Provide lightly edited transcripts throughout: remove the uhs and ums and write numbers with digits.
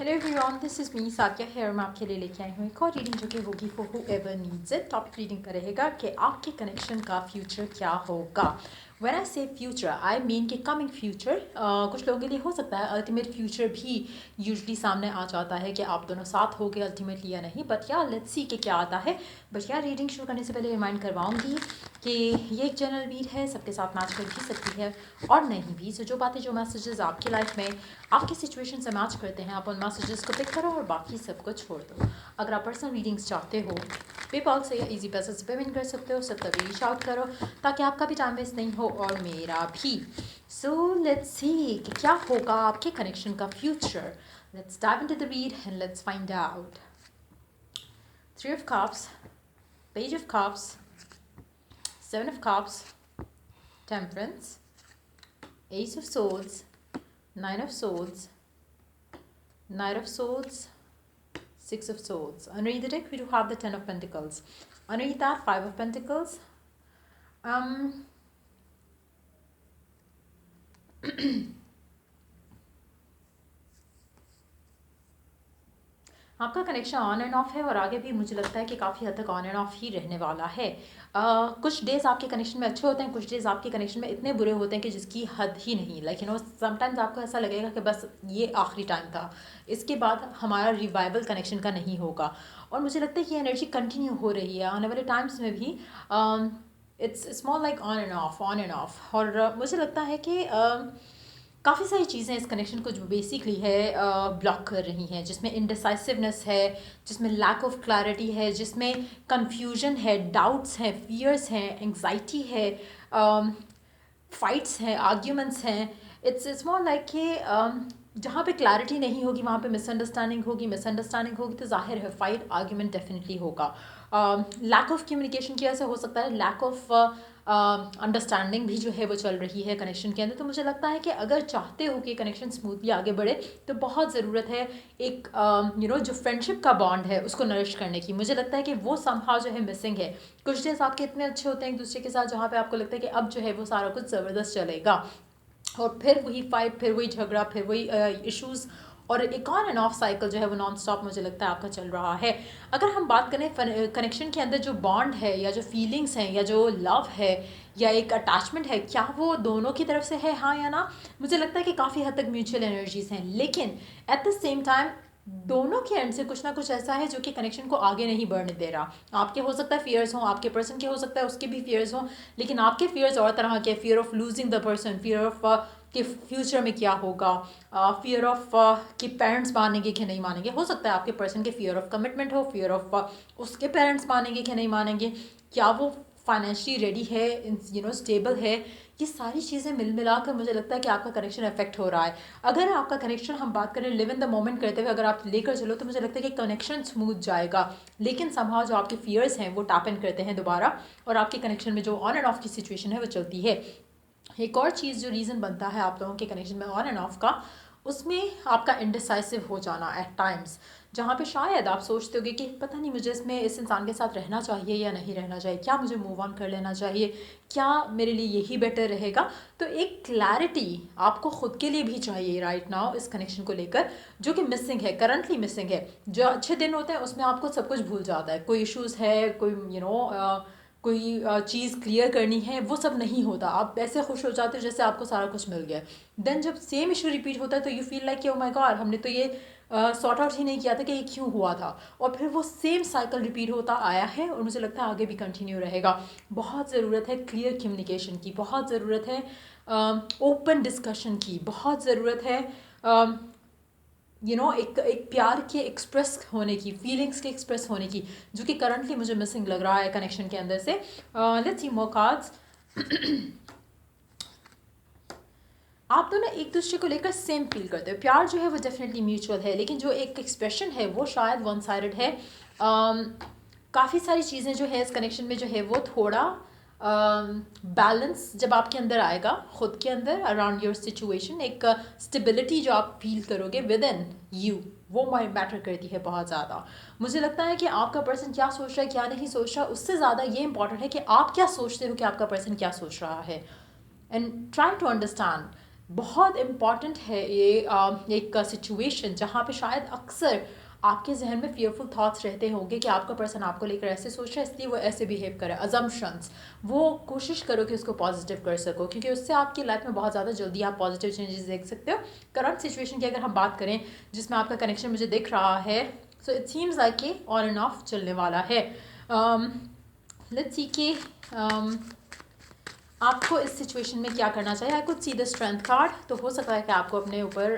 Hello everyone, this is me Sakia here. मैं आपके लिए लेके आई हूँ एक और रीडिंग जो कि होगी for whoever needs it. Topic reading का रहेगा कि आपके कनेक्शन का फ्यूचर क्या होगा। व्हेन आई से फ्यूचर आई मीन कि कमिंग फ्यूचर। कुछ लोगों के लिए हो सकता है अल्टीमेट फ्यूचर भी यूजली सामने आ जाता है कि आप दोनों साथ हो गए अल्टीमेटली या नहीं, बट या लेट्स सी कि क्या आता है। बट यार, रीडिंग शुरू करने से पहले रिमाइंड करवाऊंगी कि ये एक जनरल रीड है, सबके साथ मैच कर भी सकती है और नहीं भी। सो जो बातें, जो मैसेजेस आपकी लाइफ में आपकी सिचुएशन से मैच करते हैं, आप उन मैसेजेस को पिक करो और बाकी सबको छोड़ दो। अगर आप पर्सनल रीडिंग्स चाहते हो, पेपॉल से या इजी पैसे से पेमेंट कर सकते हो। सब तभी रीच आउट करो ताकि आपका भी टाइम वेस्ट नहीं हो और मेरा भी। सो लेट्स सी कि क्या होगा आपके कनेक्शन का future. Let's dive into the read and let's find out. 3 of cups, page of cups, 7 of cups, temperance, ace of swords, 9 of swords, Knight of Swords, 6 of Swords. Underneath the deck, we do have the 10 of Pentacles. Underneath that, 5 of Pentacles. आपका connection on end of है और आगे भी मुझे लगता है कि काफ़ी हद तक ऑन एंड ऑफ ही रहने वाला है। कुछ डेज़ आपके कनेक्शन में अच्छे होते हैं, कुछ डेज़ आपके कनेक्शन में इतने बुरे होते हैं कि जिसकी हद ही नहीं। लाइक समटाइम्स आपको ऐसा लगेगा कि बस ये आखिरी टाइम था, इसके बाद हमारा रिवाइवल कनेक्शन का नहीं होगा। और मुझे लगता है कि एनर्जी कंटिन्यू हो रही है आने वाले टाइम्स में भी। It's more like on end of, on end of. और मुझे लगता है कि काफ़ी सारी चीज़ें इस कनेक्शन को जो बेसिकली है ब्लॉक कर रही हैं, जिसमें इनडिसाइसिवनेस है, जिसमें लैक ऑफ क्लैरिटी है, जिसमें कन्फ्यूजन है, डाउट्स हैं, फियर्स हैं, एंग्जाइटी है, फाइट्स हैं, आर्ग्यूमेंट्स हैं। इट्स मोर लाइक कि जहाँ पे क्लैरिटी नहीं होगी वहाँ पे मिसअंडरस्टैंडिंग होगी, मिसअंडरस्टैंडिंग होगी तो जाहिर है फाइट, आर्ग्यूमेंट डेफिनेटली होगा। लैक ऑफ कम्युनिकेशन की वजह से हो सकता है, लैक ऑफ अंडरस्टैंडिंग भी जो है वो चल रही है कनेक्शन के अंदर। तो मुझे लगता है कि अगर चाहते हो कि कनेक्शन स्मूथली आगे बढ़े तो बहुत ज़रूरत है एक जो फ्रेंडशिप का बॉन्ड है उसको नरिश करने की। मुझे लगता है कि वो समहाउ जो है मिसिंग है। कुछ डेज आपके इतने अच्छे होते हैं एक दूसरे के साथ जहाँ पे आपको लगता है कि अब जो है वो सारा कुछ ज़बरदस्त चलेगा, और फिर वही फाइट, फिर वही झगड़ा, फिर वही इश्यूज़, और एक ऑन एंड ऑफ साइकिल जो है वो नॉन स्टॉप मुझे लगता है आपका चल रहा है। अगर हम बात करें कनेक्शन के अंदर जो बॉन्ड है या जो फीलिंग्स हैं या जो लव है या एक अटैचमेंट है, क्या वो दोनों की तरफ से है, हाँ या ना? मुझे लगता है कि काफ़ी हद तक म्यूचुअल एनर्जीज हैं, लेकिन एट द सेम टाइम दोनों के एंड से कुछ ना कुछ ऐसा है जो कि कनेक्शन को आगे नहीं बढ़ने दे रहा। आपके हो सकता है फियर्स हों, आपके पर्सन के हो सकता है उसके भी फियर्स हों, लेकिन आपके फियर्स और तरह के, fear of losing the person, fear of कि फ्यूचर में क्या होगा, फियर ऑफ कि पेरेंट्स मानेंगे कि नहीं मानेंगे। हो सकता है आपके पर्सन के फियर ऑफ कमिटमेंट हो, फियर ऑफ उसके पेरेंट्स मानेंगे कि नहीं मानेंगे, क्या वो फाइनेंशियली रेडी है, स्टेबल है। ये सारी चीज़ें मिल मिला कर मुझे लगता है कि आपका कनेक्शन अफेक्ट हो रहा है। अगर आपका कनेक्शन, हम बात करें लिव इन द मोमेंट करते हुए, अगर आप लेकर चलो तो मुझे लगता है कि कनेक्शन स्मूथ जाएगा। लेकिन समहाउ जो आपके फियर्स हैं वो टैप इन करते हैं दोबारा, और आपके कनेक्शन में जो ऑन एंड ऑफ की सिचुएशन है वो चलती है। एक और चीज़ जो रीज़न बनता है आप लोगों के कनेक्शन में ऑन एंड ऑफ का, उसमें आपका इंडिसाइसिव हो जाना एट टाइम्स, जहाँ पे शायद आप सोचते होगे कि पता नहीं मुझे इस इंसान के साथ रहना चाहिए या नहीं रहना चाहिए, क्या मुझे मूव ऑन कर लेना चाहिए, क्या मेरे लिए यही बेटर रहेगा। तो एक क्लैरिटी आपको खुद के लिए भी चाहिए राइट नाउ इस कनेक्शन को लेकर, जो कि मिसिंग है, करंटली मिसिंग है। जो अच्छे दिन होते हैं उसमें आपको सब कुछ भूल जाता है, कोई इश्यूज़ है, कोई कोई चीज़ क्लियर करनी है, वो सब नहीं होता। आप ऐसे खुश हो जाते हो जैसे आपको सारा कुछ मिल गया। देन जब सेम इशू रिपीट होता है तो you feel like oh my God, हमने तो ये सॉर्ट आउट ही नहीं किया था कि ये क्यों हुआ था। और फिर वो सेम साइकिल रिपीट होता आया है और मुझे लगता है आगे भी कंटिन्यू रहेगा। बहुत ज़रूरत है क्लियर कम्युनिकेशन की, बहुत ज़रूरत है ओपन डिस्कशन की, बहुत ज़रूरत है एक प्यार के एक्सप्रेस होने की, फीलिंग्स के एक्सप्रेस होने की, जो कि करंटली मुझे मिसिंग लग रहा है कनेक्शन के अंदर से। Let's see more cards. आप दोनों एक दूसरे को लेकर सेम फील करते हो, प्यार जो है वो डेफिनेटली म्यूचुअल है, लेकिन जो एक एक्सप्रेशन है वो शायद वन साइडेड है। काफ़ी सारी चीज़ें जो है इस कनेक्शन में जो है वो थोड़ा बैलेंस जब आपके अंदर आएगा, खुद के अंदर, अराउंड योर सिचुएशन, एक स्टेबिलिटी जो आप फील करोगे विद इन यू, वो मैटर करती है बहुत ज़्यादा। मुझे लगता है कि आपका पर्सन क्या सोच रहा है, क्या नहीं सोच रहा, उससे ज़्यादा ये इंपॉर्टेंट है कि आप क्या सोचते हो कि आपका पर्सन क्या सोच रहा है, एंड ट्राई टू अंडरस्टैंड बहुत इम्पॉर्टेंट है ये एक सिचुएशन जहाँ पे शायद अक्सर आपके जहन में फियरफुल थॉट्स रहते होंगे कि आपका पर्सन आपको लेकर ऐसे सोच रहा है इसलिए वो ऐसे बिहेव करे, अजम्पशंस। वो कोशिश करो कि उसको पॉजिटिव कर सको, क्योंकि उससे आपकी लाइफ में बहुत ज़्यादा जल्दी आप पॉजिटिव चेंजेस देख सकते हो। करंट सिचुएशन की अगर हम बात करें जिसमें आपका कनेक्शन मुझे दिख रहा है, सो इट सीम्स लाइक कि ऑन एंड ऑफ चलने वाला है। लेट्स सी कि आपको इस सिचुएशन में क्या करना चाहिए। I could see the strength card, तो हो सकता है कि आपको अपने ऊपर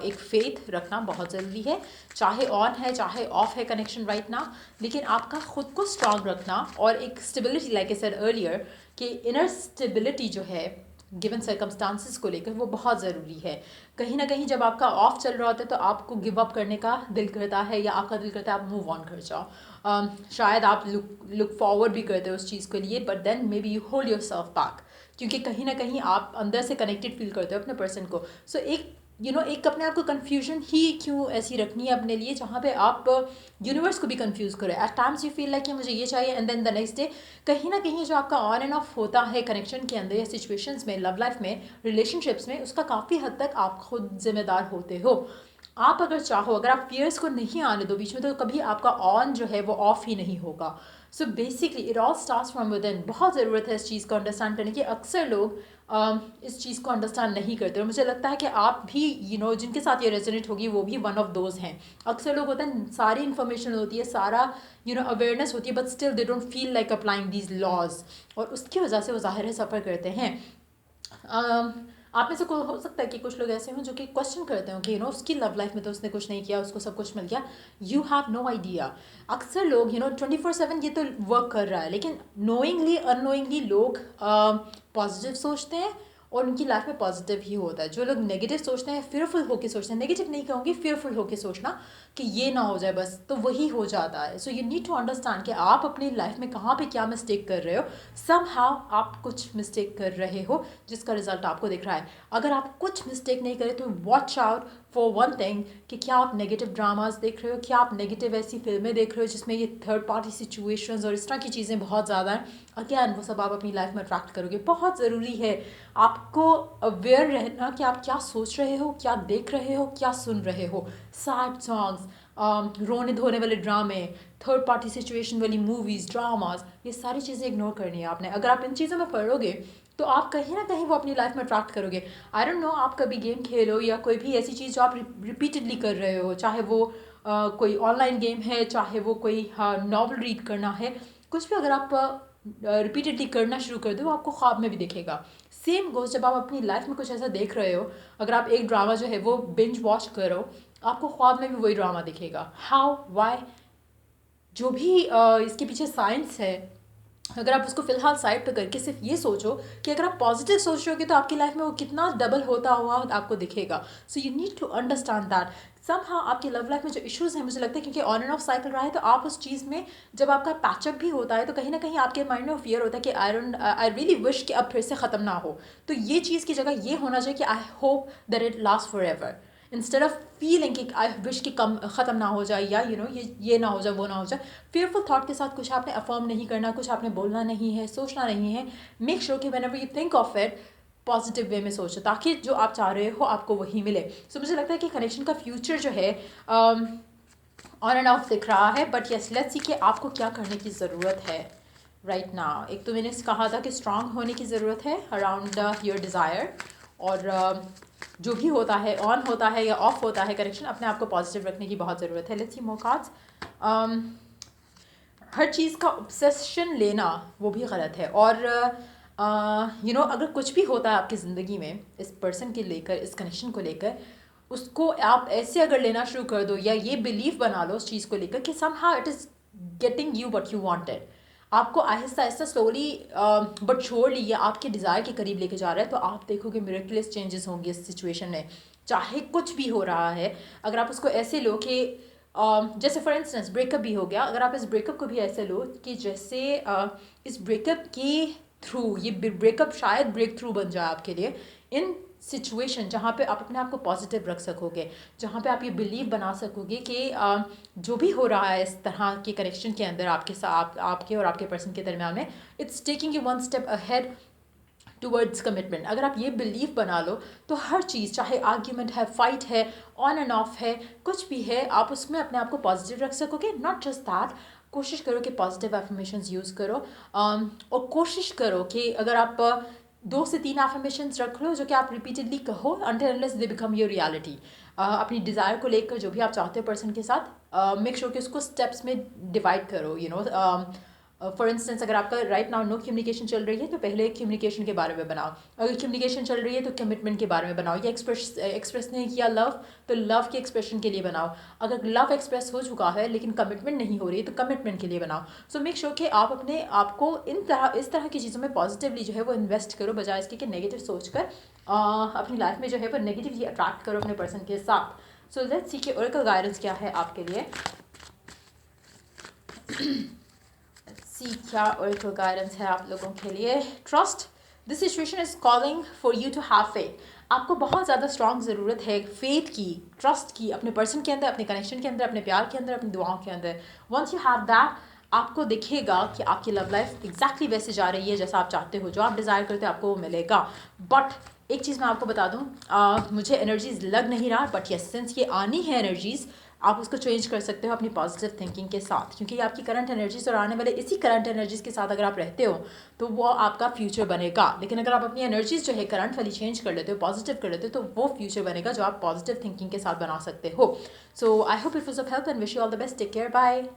एक फेथ रखना बहुत ज़रूरी है, चाहे ऑन है चाहे ऑफ है कनेक्शन राइट ना, लेकिन आपका खुद को स्ट्रांग रखना और एक stability, like I said earlier कि इनर स्टेबिलिटी जो है गिवन सर्कमस्टांसिस को लेकर वो बहुत ज़रूरी है। कहीं ना कहीं जब आपका ऑफ चल रहा होता है तो आपको गिव अप करने का दिल करता है या आपका दिल करता है आप मूव ऑन कर जाओ। शायद आप लुक फॉरवर्ड भी करते हो उस चीज़ के लिए, but then may be you hold yourself back, क्योंकि कहीं ना कहीं आप अंदर से कनेक्टेड फील करते हो अपने पर्सन को। सो एक एक अपने आप को कन्फ्यूजन ही क्यों ऐसी रखनी है अपने लिए जहाँ पे आप यूनिवर्स को भी कंफ्यूज करो। At times you feel like कि मुझे ये चाहिए and then the next day कहीं ना कहीं जो आपका ऑन एंड ऑफ होता है कनेक्शन के अंदर या सिचुएशंस में, लव लाइफ में, रिलेशनशिप्स में, उसका काफ़ी हद तक आप खुद जिम्मेदार होते हो। आप अगर चाहो, अगर आप फियर्स को नहीं आने दो बीच में, तो कभी आपका ऑन जो है वो ऑफ ही नहीं होगा। So basically it all starts from with in. बहुत ज़रूरत है इस चीज़ को अंडरस्टैंड करने की। अक्सर लोग इस चीज़ को अंडरस्टैंड नहीं करते और मुझे लगता है कि आप भी जिनके साथ ये रेजोनेट होगी वो भी वन ऑफ दोज हैं। अक्सर लोग होता है सारी इन्फॉर्मेशन होती है, सारा अवेयरनेस होती है, but still they don't feel like applying these laws, और उसकी वजह से वो ज़ाहिर है सफ़र करते हैं। आप में से कोई हो सकता है कि कुछ लोग ऐसे हों जो कि क्वेश्चन करते हो कि उसकी लव लाइफ में तो उसने कुछ नहीं किया, उसको सब कुछ मिल गया। You have no idea. अक्सर लोग 24/7 ये तो वर्क कर रहा है, लेकिन नोइंगली अननोइंगली लोग पॉजिटिव सोचते हैं और उनकी लाइफ में पॉजिटिव ही होता है। जो लोग नेगेटिव सोचते हैं, फियरफुल होकर सोचते हैं, नेगेटिव नहीं कहूँगी, फियरफुल होकर सोचना कि ये ना हो जाए बस, तो वही हो जाता है। So you need to understand कि आप अपनी लाइफ में कहाँ पे क्या मिस्टेक कर रहे हो। समहाउ आप कुछ मिस्टेक कर रहे हो जिसका रिजल्ट आपको दिख रहा है। अगर आप कुछ मिस्टेक नहीं करें तो watch out for one thing कि क्या आप नेगेटिव ड्रामास देख रहे हो, क्या आप नेगेटिव ऐसी फिल्में देख रहे हो जिसमें ये थर्ड पार्टी सिचुएशंस और इस तरह की चीज़ें बहुत ज़्यादा हैं। अगेन वो सब आप अपनी लाइफ में अट्रैक्ट करोगे। बहुत ज़रूरी है आपको अवेयर रहना कि आप क्या सोच रहे हो, क्या देख रहे हो, क्या सुन रहे हो। सैड सॉन्ग्स, रोने धोने वाले ड्रामे, थर्ड पार्टी सिचुएशन वाली मूवीज़, ड्रामास, ये सारी चीज़ें इग्नोर करनी है आपने। अगर आप इन चीज़ों में पढ़ोगे तो आप कहीं ना कहीं वो अपनी लाइफ में अट्रैक्ट करोगे। आई डोंट नो, आप कभी गेम खेलो या कोई भी ऐसी चीज़ जो आप रिपीटेडली कर रहे हो, चाहे वो कोई ऑनलाइन गेम है, चाहे वो कोई नॉवल रीड करना है, कुछ भी अगर आप रिपीटेडली करना शुरू कर दो आपको ख्वाब में भी दिखेगा। सेम गोज जब आप अपनी लाइफ में कुछ ऐसा देख रहे हो, अगर आप एक ड्रामा जो है वो बिंज वॉच करो, आपको ख्वाब में भी वही ड्रामा दिखेगा। हाउ, वाई, जो भी इसके पीछे साइंस है, अगर आप उसको फिलहाल साइड पे करके सिर्फ ये सोचो कि अगर आप पॉजिटिव सोच रहे होगे तो आपकी लाइफ में वो कितना डबल होता हुआ आपको दिखेगा। So you need to understand that. Somehow आपकी लव लाइफ में जो इश्यूज़ हैं, मुझे लगता है क्योंकि ऑन एंड ऑफ साइकिल रहा है, तो आप उस चीज़ में जब आपका पैचअप भी होता है तो कहीं ना कहीं आपके माइंड में फियर होता है कि आई रियली विश कि अब फिर से ख़त्म ना हो। तो ये चीज़ की जगह ये होना चाहिए कि I hope that it last for ever, instead of feeling कि आई विश कि कम ख़त्म ना हो जाए, या ये ना हो जाए, वो ना हो जाए। फेयरफुल थॉट के साथ कुछ आपने अफर्म नहीं करना, कुछ आपने बोलना नहीं है, सोचना नहीं है। मेक श्योर कि whenever you think of it, positive way में सोचो, ताकि जो आप चाह रहे हो आपको वही मिले। सो मुझे लगता है कि कनेक्शन का फ्यूचर जो है ऑन एंड ऑफ दिख रहा है, बट यस, लेट्स सी कि आपको क्या करने की ज़रूरत है राइट नाउ। एक तो मैंने कहा था कि स्ट्रांग होने की ज़रूरत है अराउंड योर डिज़ायर, और जो भी होता है, ऑन होता है या ऑफ होता है कनेक्शन, अपने आप को पॉजिटिव रखने की बहुत ज़रूरत है। Let's see more cards. हर चीज़ का ऑब्सेशन लेना वो भी गलत है, और अगर कुछ भी होता है आपकी ज़िंदगी में इस पर्सन के लेकर, इस कनेक्शन को लेकर, उसको आप ऐसे अगर लेना शुरू कर दो या ये बिलीव बना लो उस चीज़ को लेकर कि somehow it is getting you what you wanted, आपको Aahista Aahista slowly but surely ये आपके डिज़ायर के करीब लेके जा रहा है, तो आप देखोगे मिरेकलस चेंजेस होंगे इस सिचुएशन में। चाहे कुछ भी हो रहा है, अगर आप उसको ऐसे लो कि जैसे फॉर इंस्टेंस ब्रेकअप भी हो गया, अगर आप इस ब्रेकअप को भी ऐसे लो कि जैसे इस ब्रेकअप के थ्रू ये ब्रेकअप शायद ब्रेक थ्रू बन जाए आपके लिए इन सिचुएशन जहाँ पे आप अपने आप को पॉजिटिव रख सकोगे, जहाँ पे आप ये बिलीव बना सकोगे कि जो भी हो रहा है इस तरह के कनेक्शन के अंदर आपके साथ, आपके और आपके पर्सन के दरमियान में, it's taking you one step ahead towards commitment. अगर आप ये बिलीव बना लो तो हर चीज़, चाहे आर्ग्यूमेंट है, फाइट है, ऑन एंड ऑफ है, कुछ भी है, आप उसमें अपने आप को पॉजिटिव रख सकोगे। नॉट जस्ट दैट, कोशिश करो कि पॉजिटिव एफर्मेशंस यूज़ करो, और कोशिश करो कि अगर आप 2 से 3 एफर्मेशंस रख लो जो कि आप रिपीटेडली कहो until unless they become your reality. अपनी डिज़ायर को लेकर जो भी आप चाहते हो पर्सन के साथ, मेक श्योर कि उसको स्टेप्स में डिवाइड करो। फॉर इंस्टेंस, अगर आपका राइट नाउ नो कम्युनिकेशन चल रही है तो पहले कम्युनिकेशन के बारे में बनाओ। अगर कम्युनिकेशन चल रही है तो कमिटमेंट के बारे में बनाओ। या एक्सप्रेस नहीं किया लव, तो लव के एक्सप्रेशन के लिए बनाओ। अगर लव एक्सप्रेस हो चुका है लेकिन कमिटमेंट नहीं हो रही तो कमिटमेंट के लिए बनाओ। सो मेक श्योर कि आप अपने आप को इस तरह की चीज़ों में पॉजिटिवली जो है वो इन्वेस्ट करो, बजाय इसके कि नेगेटिव सोच कर अपनी लाइफ में जो है वो नेगेटिवली अट्रैक्ट करो अपने पर्सन के साथ। सो लेट्स सी कि ओरेकल गाइडेंस क्या है आपके लिए। सी क्या ओरेकल गाइडेंस है आप लोगों के लिए। Trust, this situation is calling for you to have faith. आपको बहुत ज़्यादा स्ट्रॉन्ग ज़रूरत है फेथ की, ट्रस्ट की, अपने पर्सन के अंदर, अपने कनेक्शन के अंदर, अपने प्यार के अंदर, अपनी दुआओं के अंदर। वंस यू हैव दैट, आपको दिखेगा कि आपकी लव लाइफ एग्जैक्टली वैसे जा रही है जैसा आप चाहते हो, जो आप डिज़ायर करते हो आपको वो मिलेगा। बट एक चीज़ मैं आपको बता दूँ, मुझे एनर्जीज लग नहीं रहा, बट यस, सिंस ये आनी है एनर्जीज, आप उसको चेंज कर सकते हो अपनी पॉजिटिव थिंकिंग के साथ, क्योंकि आपकी करंट एनर्जीज और आने वाले इसी करंट एनर्जीज के साथ अगर आप रहते हो तो वो आपका फ्यूचर बनेगा। लेकिन अगर आप अपनी एनर्जीज जो है करंट वाली चेंज कर लेते हो, पॉजिटिव कर लेते हो, तो वो फ्यूचर बनेगा जो आप पॉजिटिव थिंकिंग के साथ बना सकते हो। So I hope it was of help and wish you all the best. Take care, bye.